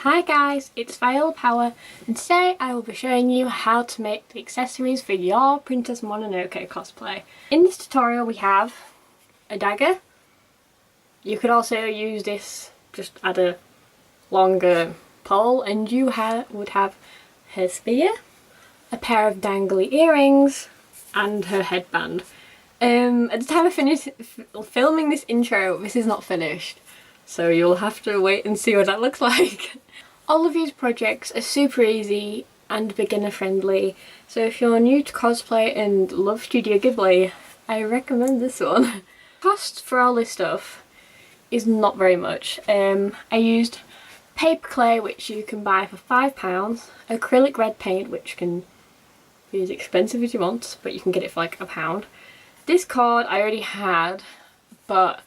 Hi guys, it's Viola Power and today I will be showing you how to make the accessories for your Princess Mononoke cosplay. In this tutorial we have a dagger. You could also use this, just add a longer pole, and you would have her spear, a pair of dangly earrings and her headband. At the time of filming this intro, this is not finished, so you'll have to wait and see what that looks like. All of these projects are super easy and beginner friendly, so if you're new to cosplay and love Studio Ghibli, I recommend this one. Cost for all this stuff is not very much. I used paper clay, which you can buy for £5, acrylic red paint, which can be as expensive as you want, but you can get it for like £1. This cord I already had, but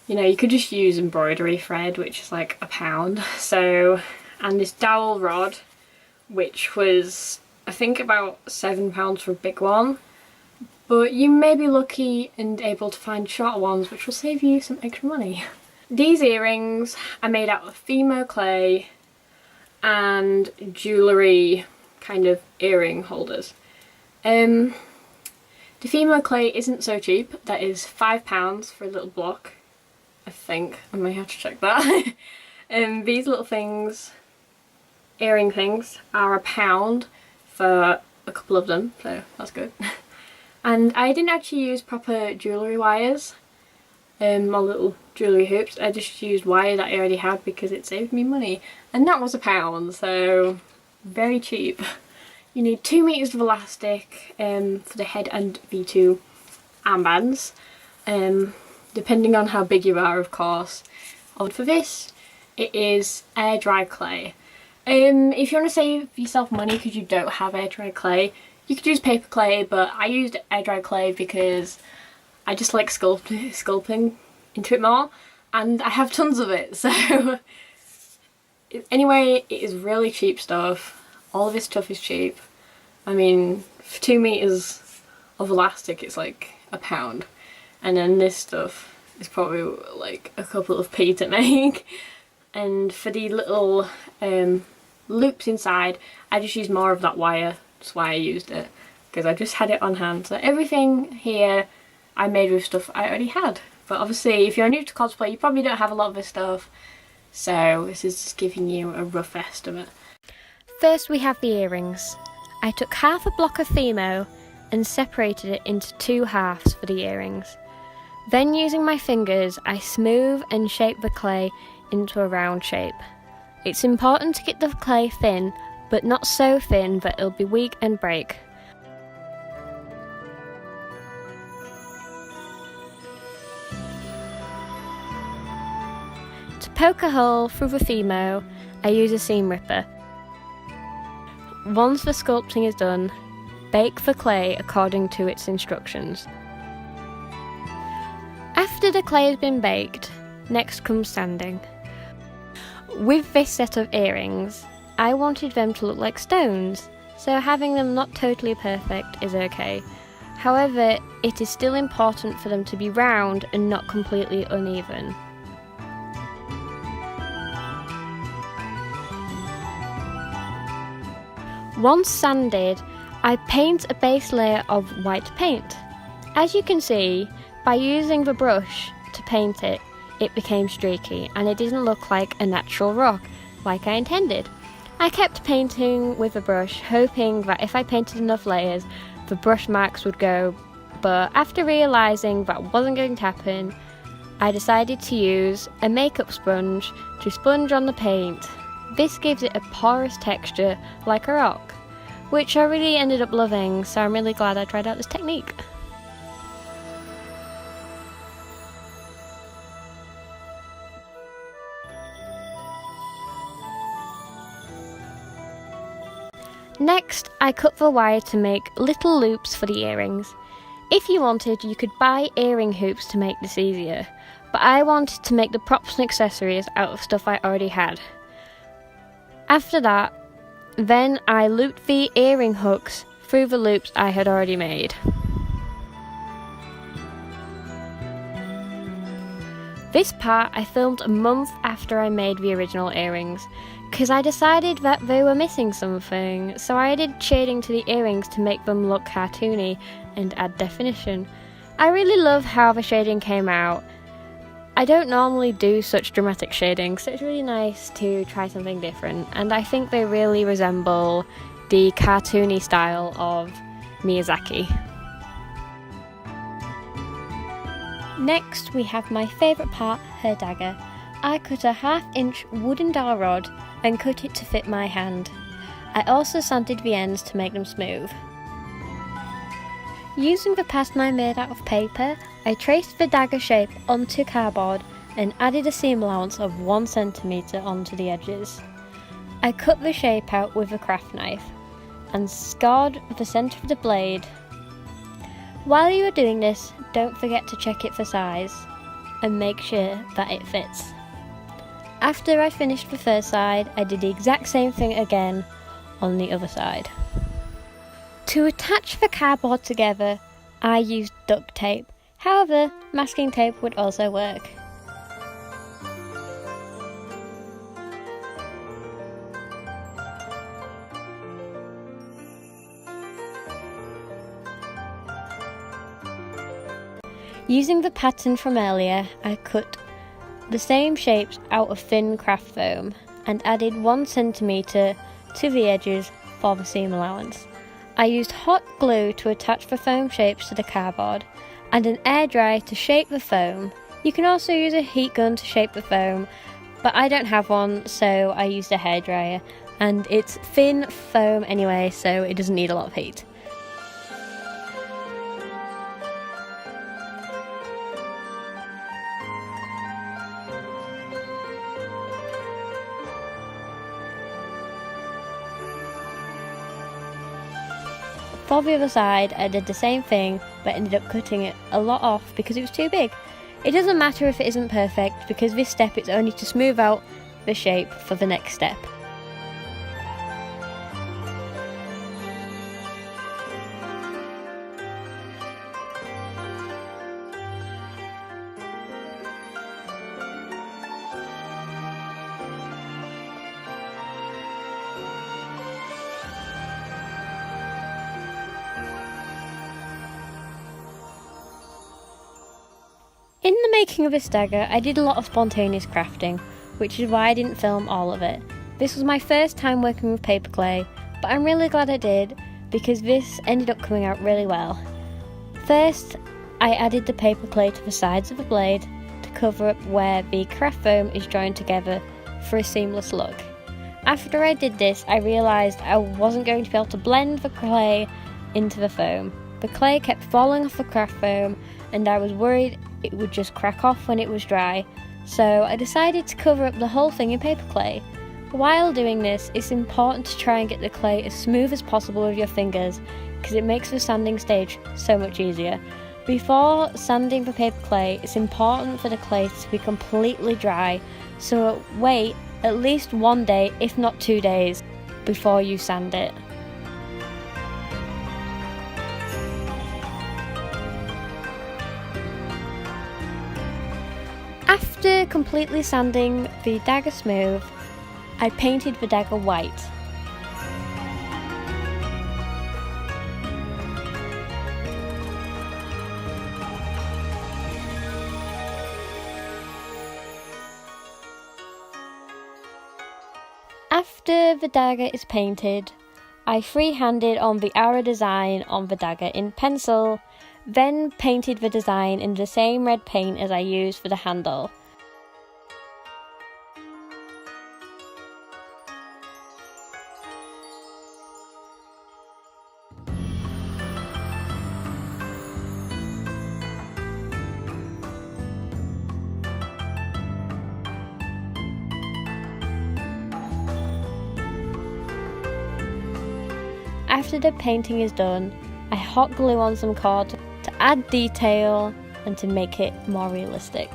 you know, you could just use embroidery thread, which is like £1. So, and this dowel rod, which was I think about £7 for a big one, but you may be lucky and able to find shorter ones, which will save you some extra money. These earrings are made out of Fimo clay and jewellery kind of earring holders. The Fimo clay isn't so cheap. That is £5 for a little block, I think. I may have to check that. These little things, earring things, are £1 for a couple of them, so that's good. And I didn't actually use proper jewellery wires, or little jewellery hoops. I just used wire that I already had because it saved me money, and that was £1, so very cheap. You need 2 meters of elastic for the head and V2 armbands, depending on how big you are, of course. And for this, it is air dry clay. If you want to save yourself money because you don't have air dry clay, you could use paper clay, but I used air dry clay because I just like sculpting into it more, and I have tons of it. So anyway, it is really cheap stuff. All of this stuff is cheap. I mean, for 2 meters of elastic, it's like £1, and then this stuff is probably like a couple of p to make. And for the little loops inside, I just used more of that wire. That's why I used it, because I just had it on hand. So everything here I made with stuff I already had. But obviously, if you're new to cosplay, you probably don't have a lot of this stuff, so this is just giving you a rough estimate. First we have the earrings. I took half a block of Fimo and separated it into 2 halves for the earrings. Then using my fingers, I smooth and shape the clay into a round shape. It's important to get the clay thin, but not so thin that it'll be weak and break. To poke a hole through the Fimo, I use a seam ripper. Once the sculpting is done, bake the clay according to its instructions. After the clay has been baked, next comes sanding. With this set of earrings, I wanted them to look like stones, so having them not totally perfect is okay. However, it is still important for them to be round and not completely uneven. Once sanded, I paint a base layer of white paint. As you can see, by using the brush to paint it, it became streaky and it didn't look like a natural rock like I intended. I kept painting with the brush, hoping that if I painted enough layers, the brush marks would go, but after realising that wasn't going to happen, I decided to use a makeup sponge to sponge on the paint. This gives it a porous texture like a rock, which I really ended up loving, so I'm really glad I tried out this technique. Next, I cut the wire to make little loops for the earrings. If you wanted, you could buy earring hoops to make this easier, but I wanted to make the props and accessories out of stuff I already had. After that, then I looped the earring hooks through the loops I had already made. This part I filmed a month after I made the original earrings, because I decided that they were missing something, so I added shading to the earrings to make them look cartoony and add definition. I really love how the shading came out. I don't normally do such dramatic shading, so it's really nice to try something different, and I think they really resemble the cartoony style of Miyazaki. Next we have my favourite part, her dagger. I cut a 1/2 inch wooden dowel rod and cut it to fit my hand. I also sanded the ends to make them smooth. Using the pattern I made out of paper, I traced the dagger shape onto cardboard and added a seam allowance of 1 centimetre onto the edges. I cut the shape out with a craft knife and scored the centre of the blade. While you are doing this, don't forget to check it for size and make sure that it fits. After I finished the first side, I did the exact same thing again on the other side. To attach the cardboard together, I used duct tape. However, masking tape would also work. Using the pattern from earlier, I cut the same shapes out of thin craft foam and added 1 centimetre to the edges for the seam allowance. I used hot glue to attach the foam shapes to the cardboard and an air dryer to shape the foam. You can also use a heat gun to shape the foam, but I don't have one, so I used a hairdryer, and it's thin foam anyway, so it doesn't need a lot of heat. For the other side, I did the same thing, but ended up cutting it a lot off because it was too big. It doesn't matter if it isn't perfect, because this step is only to smooth out the shape for the next step. In the making of this dagger, I did a lot of spontaneous crafting, which is why I didn't film all of it. This was my first time working with paper clay, but I'm really glad I did, because this ended up coming out really well. First, I added the paper clay to the sides of the blade to cover up where the craft foam is joined together for a seamless look. After I did this, I realised I wasn't going to be able to blend the clay into the foam. The clay kept falling off the craft foam, and I was worried it would just crack off when it was dry, so I decided to cover up the whole thing in paper clay. While doing this, it's important to try and get the clay as smooth as possible with your fingers, because it makes the sanding stage so much easier. Before sanding the paper clay, it's important for the clay to be completely dry, so wait at least 1 day, if not 2 days, before you sand it. After completely sanding the dagger smooth, I painted the dagger white. After the dagger is painted, I freehanded on the arrow design on the dagger in pencil, then painted the design in the same red paint as I used for the handle. After the painting is done, I hot glue on some cord to add detail and to make it more realistic.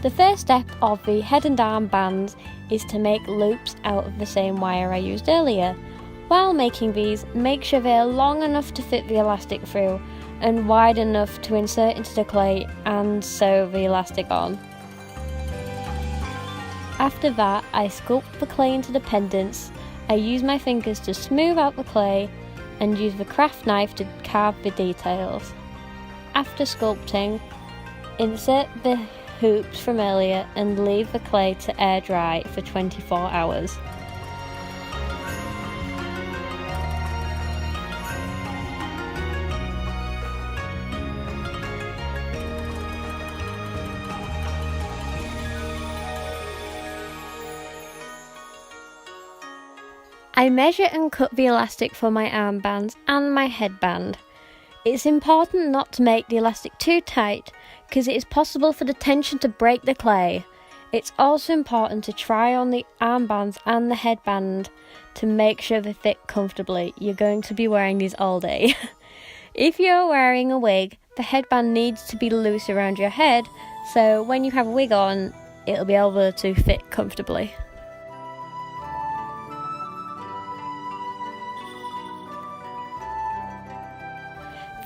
The first step of the head and arm bands is to make loops out of the same wire I used earlier. While making these, make sure they are long enough to fit the elastic through and wide enough to insert into the clay and sew the elastic on. After that, I sculpt the clay into the pendants. I use my fingers to smooth out the clay and use the craft knife to carve the details. After sculpting, insert the hoops from earlier and leave the clay to air dry for 24 hours. I measure and cut the elastic for my armbands and my headband. It's important not to make the elastic too tight because it is possible for the tension to break the clay. It's also important to try on the armbands and the headband to make sure they fit comfortably. You're going to be wearing these all day. If you're wearing a wig, the headband needs to be loose around your head, so when you have a wig on, it'll be able to fit comfortably.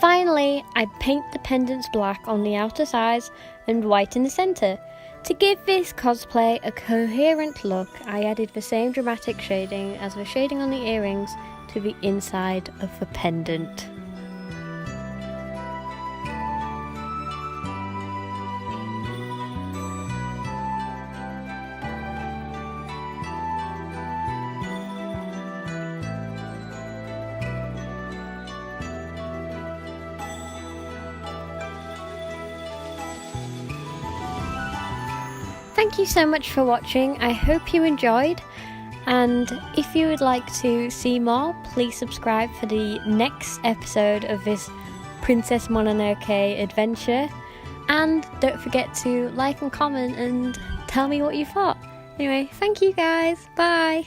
Finally, I paint the pendants black on the outer sides and white in the centre. To give this cosplay a coherent look, I added the same dramatic shading as the shading on the earrings to the inside of the pendant. Thank you so much for watching. I hope you enjoyed, and if you would like to see more, please subscribe for the next episode of this Princess Mononoke adventure, and don't forget to like and comment and tell me what you thought. Anyway, thank you guys, bye!